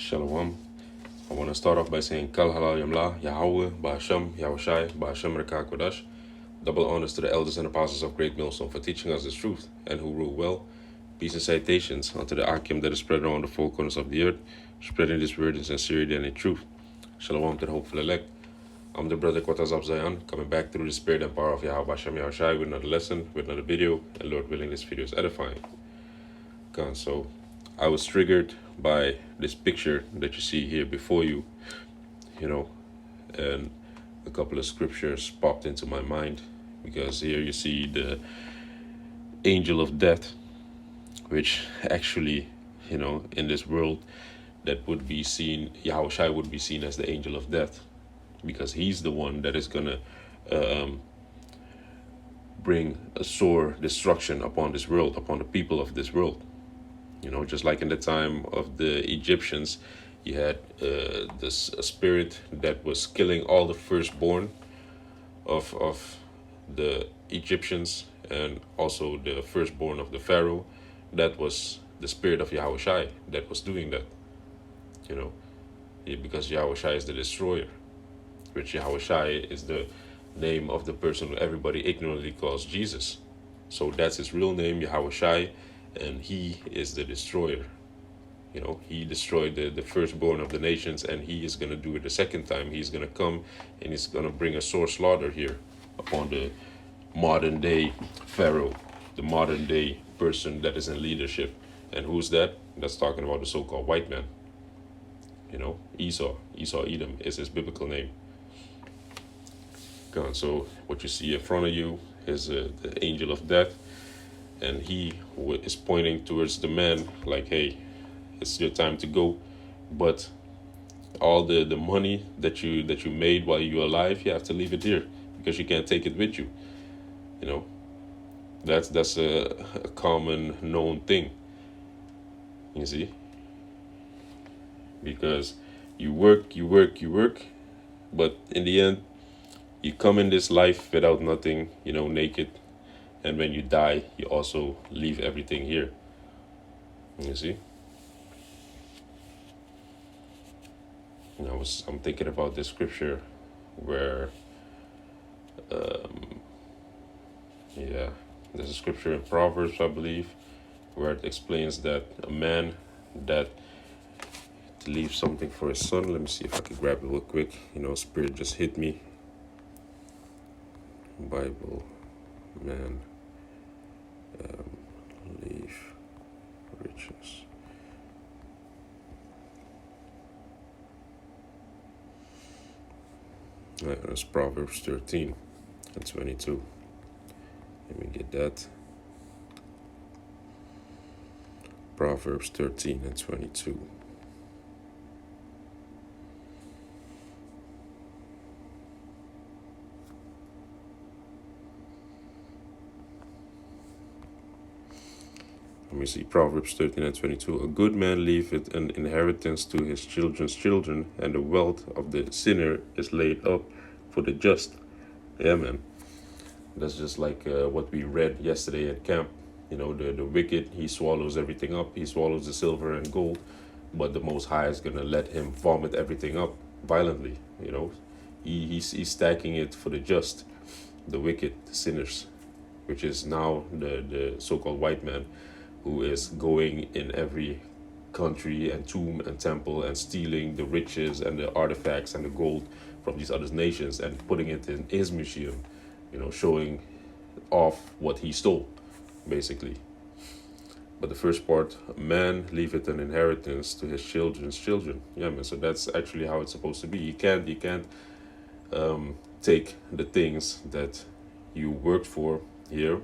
Shalom. I want to start off by saying Kal Halal Yamla, Yahweh, Ba'asham, Yahushai, Ba'asham Rekah Kodash. Double honors to the elders and apostles of Great Millstone for teaching us this truth and who rule well. Peace and citations unto the Akim that is spread around the four corners of the earth, spreading this word in sincerity and in truth. Shalom to the hopeful elect. I'm the brother Quatazab Zion, coming back through the spirit and power of Yahweh Ba'asham Yahushai with another lesson, with another video, and Lord willing, this video is edifying. So I was triggered by this picture that you see here before you, and a couple of scriptures popped into my mind, because here you see the angel of death, which actually, in this world, that would be seen, Yahushua would be seen as the angel of death, because he's the one that is gonna bring a sore destruction upon this world, upon the people of this world. Just like in the time of the Egyptians, you had this spirit that was killing all the firstborn of the Egyptians, and also the firstborn of the Pharaoh. That was the spirit of Yahushai that was doing that, because Yahushai is the destroyer, which Yahushai is the name of the person who everybody ignorantly calls Jesus. So that's his real name, Yahushai, and he is the destroyer. He destroyed the firstborn of the nations, and he is going to do it the second time. He's going to come and he's going to bring a sore slaughter here upon the modern day Pharaoh, the modern day person that is in leadership. And who's that? That's talking about the so-called white man. Esau, Edom is his biblical name. So what you see in front of you is the angel of death, and he is pointing towards the man like, hey, it's your time to go. But all the money that you made while you were alive, you have to leave it here, because you can't take it with you. That's a common known thing, you see, because you work, but in the end you come in this life without nothing, naked. And when you die, you also leave everything here. You see? I'm thinking about this scripture where, there's a scripture in Proverbs, I believe, where it explains that a man that leaves something for his son. Let me see if I can grab it real quick. Spirit just hit me. Bible, man. Leave riches. That's Proverbs 13 and 22. Let me get that. Proverbs 13 and 22. Let me see, Proverbs 13 and 22. A good man leaveth an inheritance to his children's children, and the wealth of the sinner is laid up for the just. Yeah, man. That's just like what we read yesterday at camp. The wicked, he swallows everything up. He swallows the silver and gold, but the Most High is going to let him vomit everything up violently. He's stacking it for the just, the wicked, the sinners, which is now the so-called white man, who is going in every country and tomb and temple and stealing the riches and the artifacts and the gold from these other nations and putting it in his museum, showing off what he stole, basically. But the first part, man leaveth an inheritance to his children's children. Yeah, man. So that's actually how it's supposed to be. You can't take the things that you worked for here,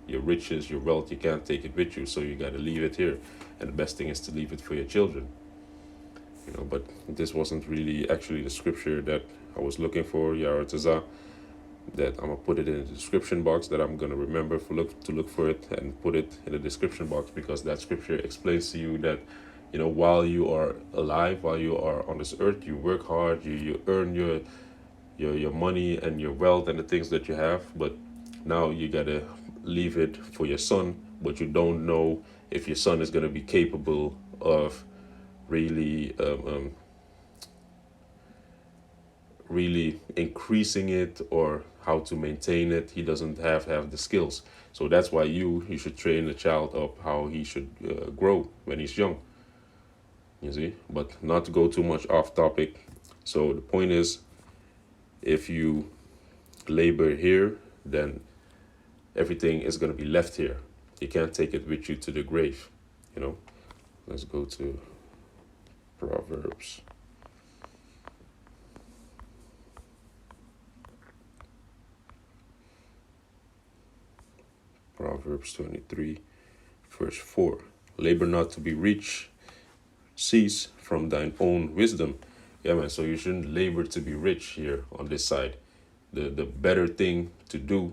your riches, your wealth, you can't take it with you, so you got to leave it here. And the best thing is to leave it for your children. But this wasn't really actually the scripture that I was looking for, Yaratazah, that I'm going to put it in the description box, that I'm going to remember to look for it and put it in the description box, because that scripture explains to you that, while you are alive, while you are on this earth, you work hard, you earn your money and your wealth and the things that you have, but now you got to leave it for your son, but you don't know if your son is going to be capable of really really increasing it or how to maintain it. He doesn't have the skills. So that's why you should train the child up how he should grow when he's young. You see, but not to go too much off topic. So the point is, if you labor here, then everything is going to be left here. You can't take it with you to the grave. You know. Let's go to Proverbs. Proverbs 23, verse 4. Labor not to be rich, cease from thine own wisdom. Yeah, man, so you shouldn't labor to be rich here on this side. The better thing to do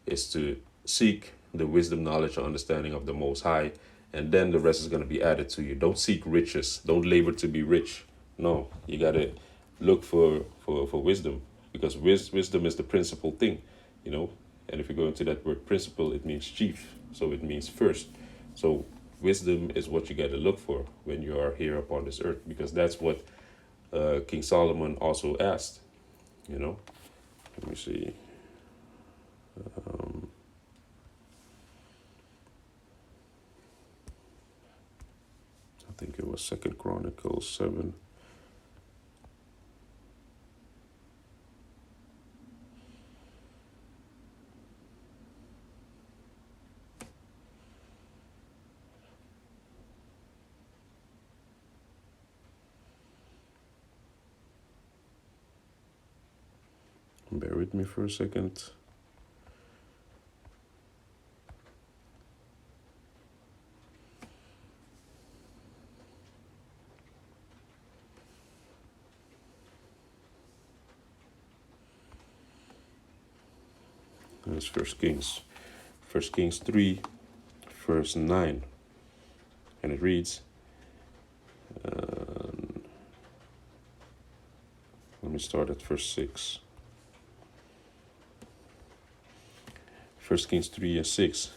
is to seek the wisdom, knowledge, or understanding of the Most High, and then the rest is going to be added to you. Don't seek riches. Don't labor to be rich. No, you got to look for wisdom, because wisdom is the principal thing, you know. And if you go into that word principle, it means chief. So it means first. So wisdom is what you got to look for when you are here upon this earth, because that's what King Solomon also asked, you know. Let me see. I think it was 2 Chronicles 7. Bear with me for a second. That's First Kings. 3, verse 9. And it reads, let me start at verse 6. 1 Kings 3 and 6.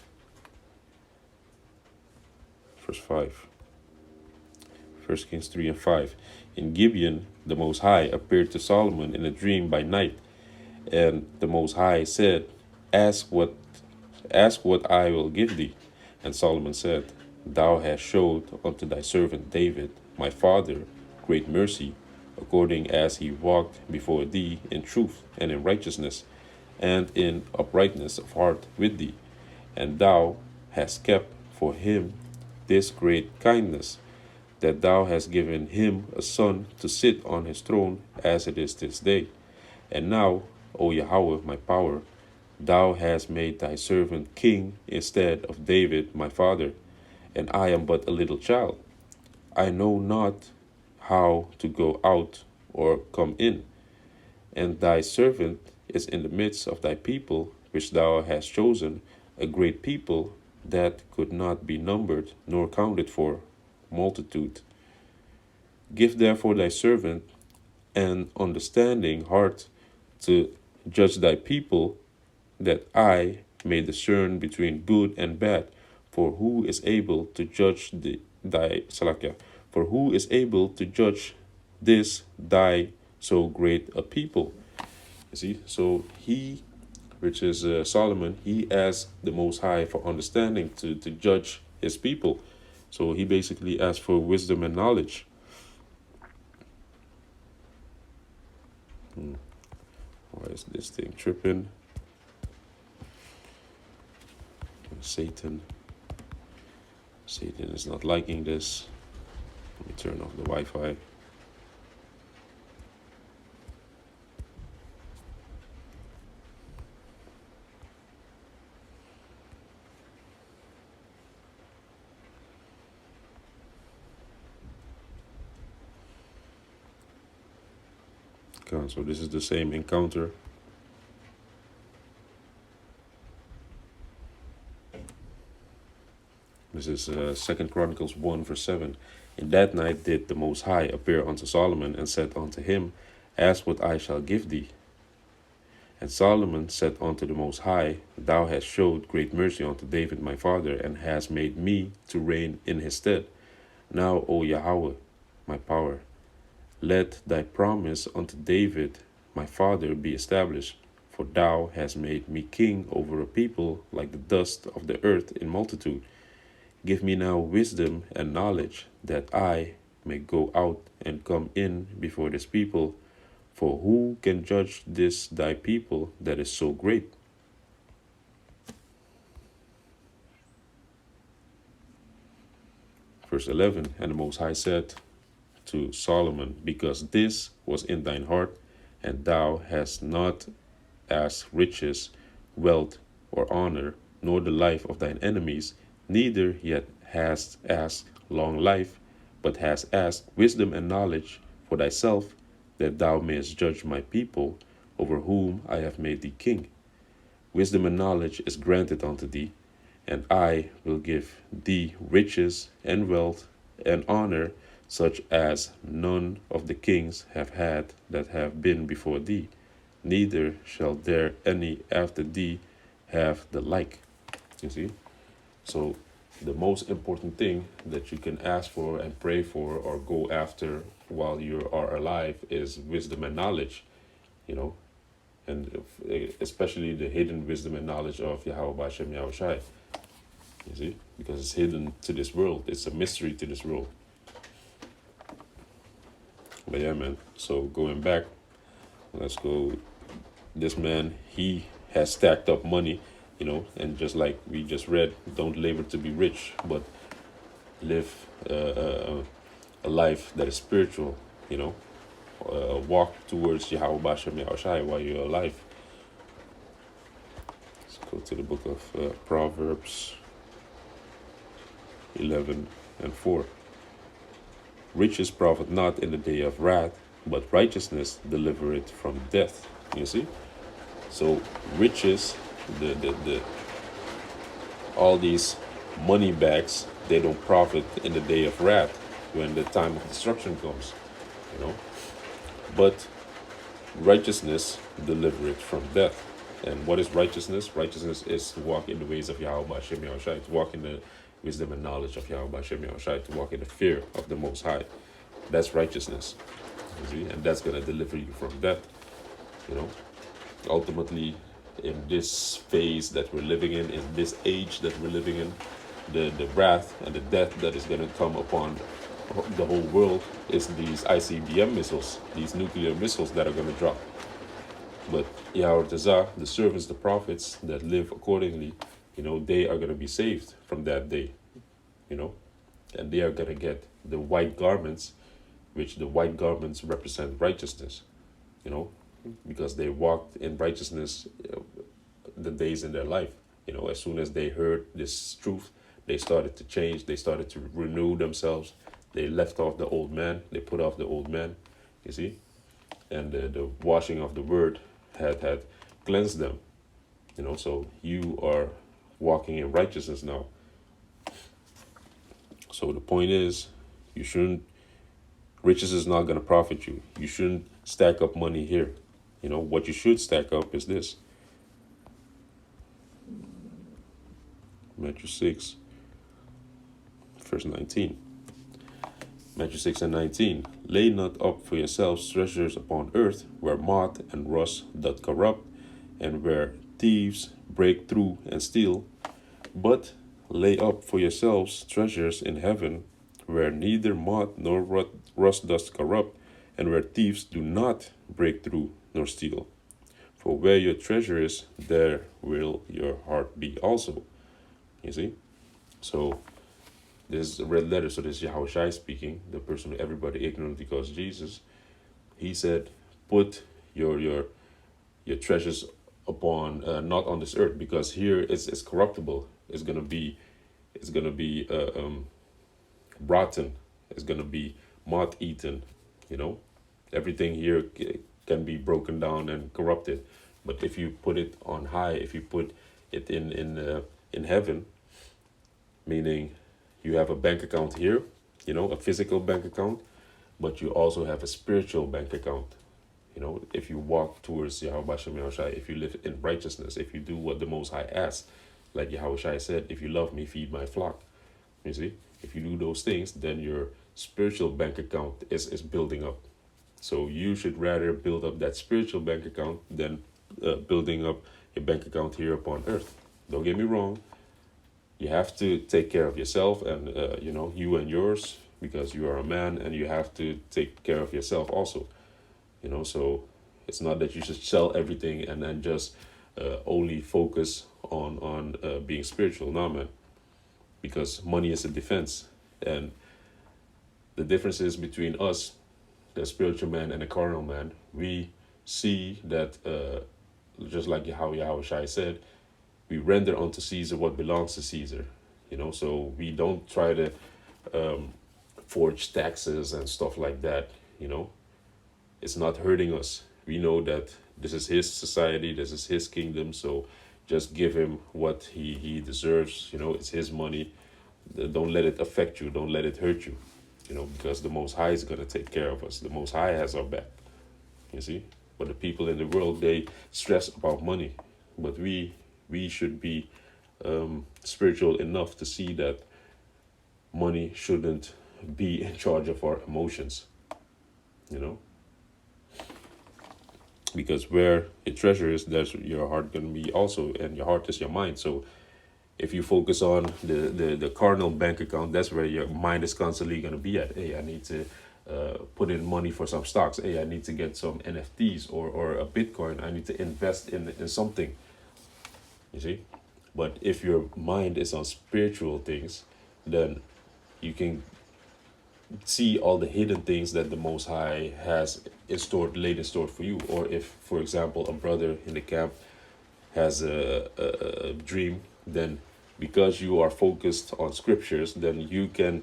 Verse 5. 1 Kings 3 and 5. In Gibeon, the Most High appeared to Solomon in a dream by night. And the Most High said, Ask what I will give thee. And Solomon said, Thou hast showed unto thy servant David, my father, great mercy, according as he walked before thee in truth and in righteousness, and in uprightness of heart with thee. And thou hast kept for him this great kindness, that thou hast given him a son to sit on his throne, as it is this day. And now, O Yahweh, my power, thou hast made thy servant king instead of David my father, and I am but a little child. I know not how to go out or come in. And thy servant is in the midst of thy people, which thou hast chosen, a great people that could not be numbered nor counted for multitude. Give therefore thy servant an understanding heart to judge thy people, that I may discern between good and bad. For who is able to judge For who is able to judge this thy so great a people? You see, so he, which is Solomon, he asked the Most High for understanding to judge his people. So he basically asked for wisdom and knowledge. Why is this thing tripping? Satan is not liking this. Let me turn off the Wi-Fi. Okay, so this is the same encounter. This is 2 Chronicles 1, verse 7. In that night did the Most High appear unto Solomon, and said unto him, Ask what I shall give thee. And Solomon said unto the Most High, Thou hast showed great mercy unto David my father, and hast made me to reign in his stead. Now, O Yahweh, my power. Let thy promise unto David, my father, be established. For thou hast made me king over a people like the dust of the earth in multitude. Give me now wisdom and knowledge, that I may go out and come in before this people. For who can judge this thy people that is so great? Verse 11, and the Most High said to Solomon, because this was in thine heart, and thou hast not asked riches, wealth, or honor, nor the life of thine enemies, neither yet hast asked long life, but hast asked wisdom and knowledge for thyself, that thou mayest judge my people, over whom I have made thee king. Wisdom and knowledge is granted unto thee, and I will give thee riches and wealth and honor, such as none of the kings have had that have been before thee, neither shall there any after thee have the like. You see? So the most important thing that you can ask for and pray for or go after while you are alive is wisdom and knowledge, you know, and especially the hidden wisdom and knowledge of Yahweh Bashem Yahushai. You see? Because it's hidden to this world. It's a mystery to this world. But yeah, man. So going back, let's go. This man, he has stacked up money, you know, and just like we just read, don't labor to be rich, but live a life that is spiritual, you know. Walk towards Yahweh Bashem Yahushai while you're alive. Let's go to the book of Proverbs 11:4. Riches profit not in the day of wrath, but righteousness delivereth from death. You see? So riches, the all these money bags, they don't profit in the day of wrath, when the time of destruction comes, you know. But righteousness delivereth from death. And what is righteousness? Righteousness is to walk in the ways of Yahweh Bashem Yahushai, to walk in the wisdom and knowledge of Yahweh Bashem Yahushai, to walk in the fear of the Most High. That's righteousness, you see, and that's going to deliver you from death, you know. Ultimately, in this phase that we're living in this age that we're living in, the wrath and the death that is going to come upon the whole world is these ICBM missiles, these nuclear missiles that are going to drop. But Yahweh Tazah, the servants, the prophets that live accordingly, you know, they are going to be saved from that day, you know, and they are going to get the white garments, which the white garments represent righteousness, you know, because they walked in righteousness the days in their life. You know, as soon as they heard this truth, they started to change. They started to renew themselves. They left off the old man. They put off the old man, you see, and the washing of the word had cleansed them, you know. So you are walking in righteousness now. So the point is, you shouldn't, riches is not going to profit you. You shouldn't stack up money here. You know, what you should stack up is this. Matthew 6, verse 19. Matthew 6:19. Lay not up for yourselves treasures upon earth, where moth and rust doth corrupt, and where thieves break through and steal. But lay up for yourselves treasures in heaven, where neither moth nor rust doth corrupt, and where thieves do not break through nor steal. For where your treasure is, there will your heart be also. You see? So this is a red letter, so this is Yahushai speaking, the person who everybody ignorant because Jesus. He said, put your treasures upon not on this earth, because here it's corruptible. It's gonna be rotten. It's gonna be moth eaten. You know, everything here can be broken down and corrupted. But if you put it on high, if you put it in heaven, meaning you have a bank account here, you know, a physical bank account, but you also have a spiritual bank account. You know, if you walk towards Yahweh Bashem Yahushai, if you live in righteousness, if you do what the Most High asks, like Yahushai said, if you love me, feed my flock. You see, if you do those things, then your spiritual bank account is building up. So you should rather build up that spiritual bank account than building up a bank account here upon earth. Don't get me wrong. You have to take care of yourself and, you and yours, because you are a man and you have to take care of yourself also. So it's not that you should sell everything and then just only focus on being spiritual. No, man. Because money is a defense. And the differences between us, the spiritual man and the carnal man, we see that, just like how Yahushua said, we render unto Caesar what belongs to Caesar. So we don't try to forge taxes and stuff like that. It's not hurting us. We know that this is his society, this is his kingdom, so just give him what he deserves. It's his money. Don't let it affect you. Don't let it hurt you. Because the Most High is going to take care of us. The Most High has our back. You see? But the people in the world, they stress about money. But we should be spiritual enough to see that money shouldn't be in charge of our emotions. Because where a treasure is, there's your heart going to be also, and your heart is your mind. So if you focus on the carnal bank account, that's where your mind is constantly going to be at. Hey, I need to put in money for some stocks. Hey, I need to get some NFTs or a Bitcoin. I need to invest in something. You see? But if your mind is on spiritual things, then you can see all the hidden things that the Most High has laid in store for you. Or if, for example, a brother in the camp has a dream, then because you are focused on scriptures, then you can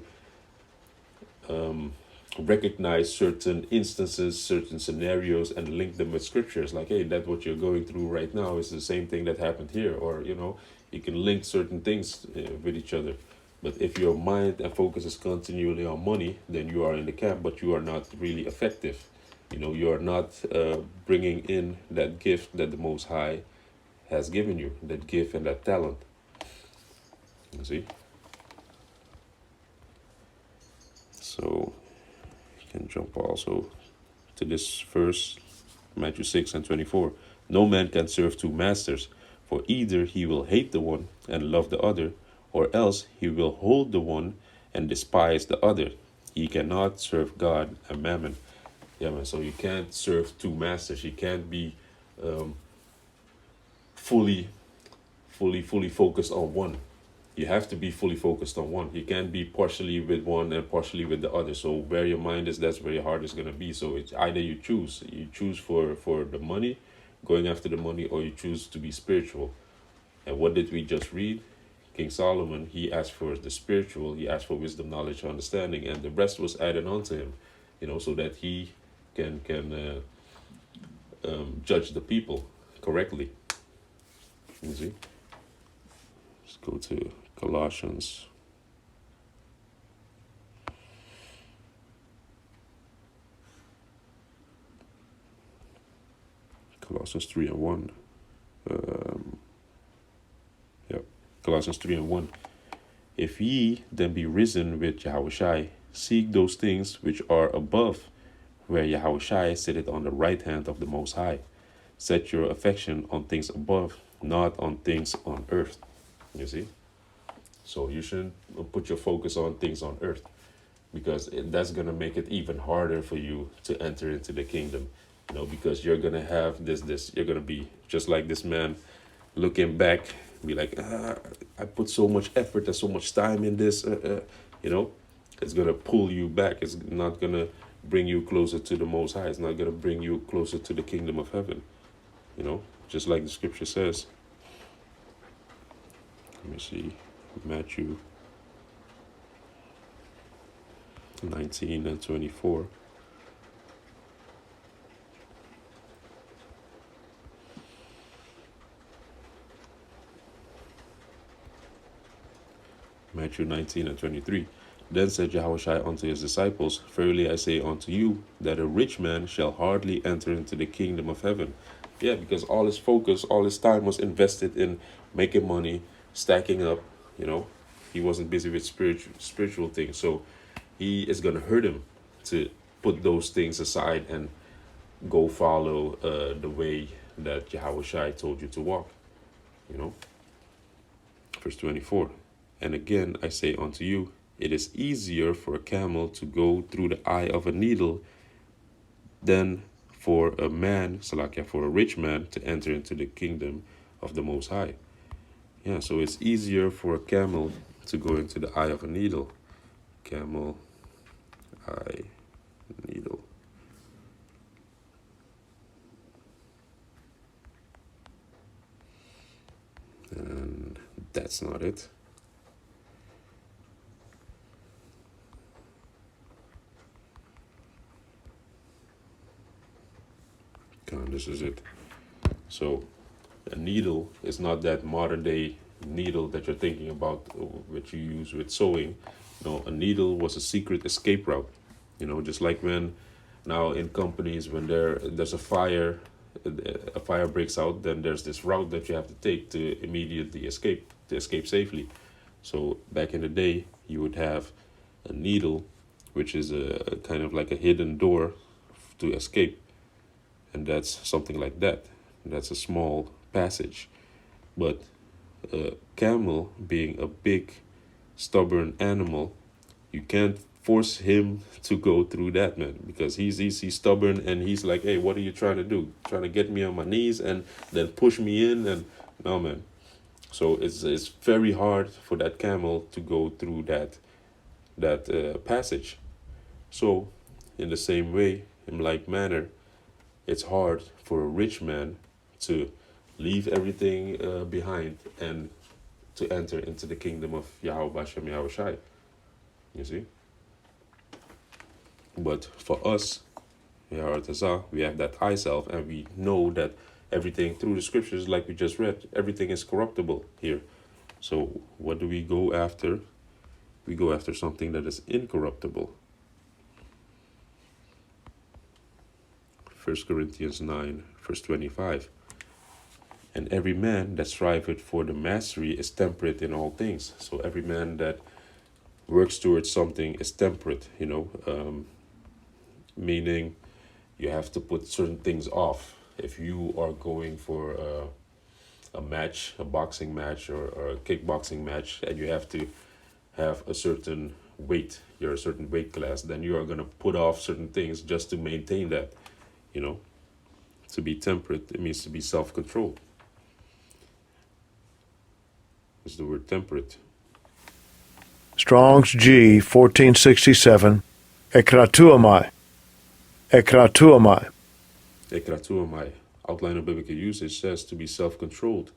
recognize certain instances, certain scenarios, and link them with scriptures. Like, hey, that what you're going through right now is the same thing that happened here. Or, you can link certain things with each other. But if your mind and focus is continually on money, then you are in the camp, but you are not really effective. You are not bringing in that gift that the Most High has given you, that gift and that talent. You see? So you can jump also to this verse, Matthew 6:24. No man can serve two masters, for either he will hate the one and love the other, or else he will hold the one and despise the other. He cannot serve God and mammon. Yeah, man. So you can't serve two masters. You can't be fully focused on one. You have to be fully focused on one. You can't be partially with one and partially with the other. So where your mind is, that's where your heart is going to be. So it's either you choose for the money, going after the money, or you choose to be spiritual. And what did we just read? King Solomon, he asked for the spiritual, he asked for wisdom, knowledge, understanding, and the rest was added on to him, so that he can judge the people correctly. You see? Let's go to Colossians. Colossians 3:1. Colossians 3:1. If ye then be risen with Yahushua, seek those things which are above, where Yahushua sitteth on the right hand of the Most High. Set your affection on things above, not on things on earth. You see? So you shouldn't put your focus on things on earth, because that's going to make it even harder for you to enter into the kingdom. Because you're going to have this, you're going to be just like this man looking back, be like, I put so much effort and so much time in this, it's going to pull you back. It's not going to bring you closer to the Most High. It's not going to bring you closer to the kingdom of heaven, just like the scripture says. Let me see, Matthew 19:24. Matthew 19:23. Then said Yahushua unto his disciples, Verily I say unto you, that a rich man shall hardly enter into the kingdom of heaven. Yeah, because all his focus, all his time was invested in making money, stacking up. He wasn't busy with spiritual things. So he is going to hurt him to put those things aside and go follow the way that Yahweh Shai told you to walk. You know, verse 24. And again, I say unto you, it is easier for a camel to go through the eye of a needle than for a man, Salakia, for a rich man to enter into the kingdom of the Most High. Yeah, so it's easier for a camel to go into the eye of a needle. Camel, eye, needle. And that's not it. This is it. So a needle is not that modern day needle that you're thinking about, which you use with sewing. No, a needle was a secret escape route. You know, just like when now in companies, when there's a fire breaks out, then there's this route that you have to take to immediately escape safely. So back in the day, you would have a needle, which is a kind of like a hidden door to escape. And that's something like that. That's a small passage. But a camel, being a big, stubborn animal, you can't force him to go through that, man, because he's stubborn, and he's like, hey, what are you trying to do? Trying to get me on my knees and then push me in? And no, man. So it's very hard for that camel to go through that passage. So in the same way, in like manner, it's hard for a rich man to leave everything behind and to enter into the kingdom of Yahweh Bashem Yahweh Shai. You see? But for us, we have that eye self, and we know that everything through the scriptures, like we just read, everything is corruptible here. So what do we go after? We go after something that is incorruptible. 1 Corinthians 9, verse 25. And every man that striveth for the mastery is temperate in all things. So every man that works towards something is temperate, meaning you have to put certain things off. If you are going for a match, a boxing match or a kickboxing match, and you have to have a certain weight, you're a certain weight class, then you are going to put off certain things just to maintain that. To be temperate, it means to be self-controlled. It's the word temperate. Strong's G 1467. Ekratuamai. Ekratuamai. Ekratuamai. Outline of biblical usage says to be self-controlled.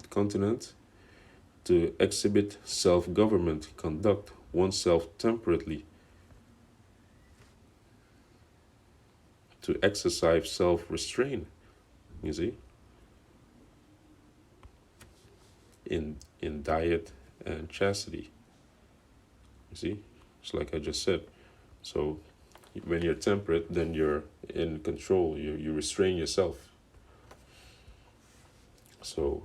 Continent. To exhibit self-government, conduct oneself temperately. To exercise self-restraint, you see, in diet and chastity. You see, it's like I just said. So when you're temperate, then you're in control. You restrain yourself. So,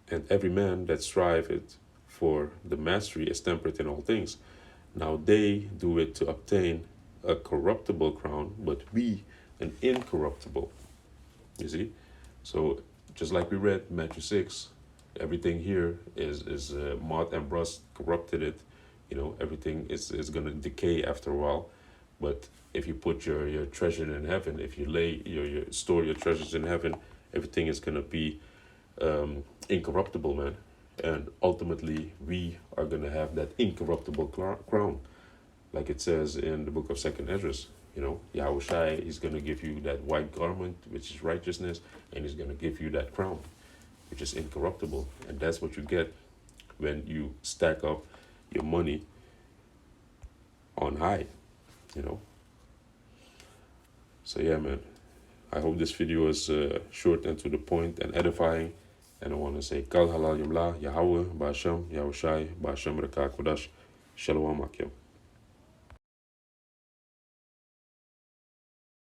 and every man that striveth for the mastery is temperate in all things. Now they do it to obtain a corruptible crown, but we an incorruptible. You see? So just like we read Matthew 6, everything here is moth and rust corrupted it. Everything is going to decay after a while. But if you put your treasure in heaven, if you lay your store your treasures in heaven, everything is going to be incorruptible, man. And ultimately, we are going to have that incorruptible crown. Like it says in the book of 2nd Esdras, Yahweh Shai is going to give you that white garment, which is righteousness, and he's going to give you that crown, which is incorruptible. And that's what you get when you stack up your money on high, So yeah, man, I hope this video is short and to the point and edifying. And I want to say, Kal Halal Yamla, Yahweh, Ba'ashem, Yahweh Shai, Ba'ashem Reka Kodash, Shalom Akim.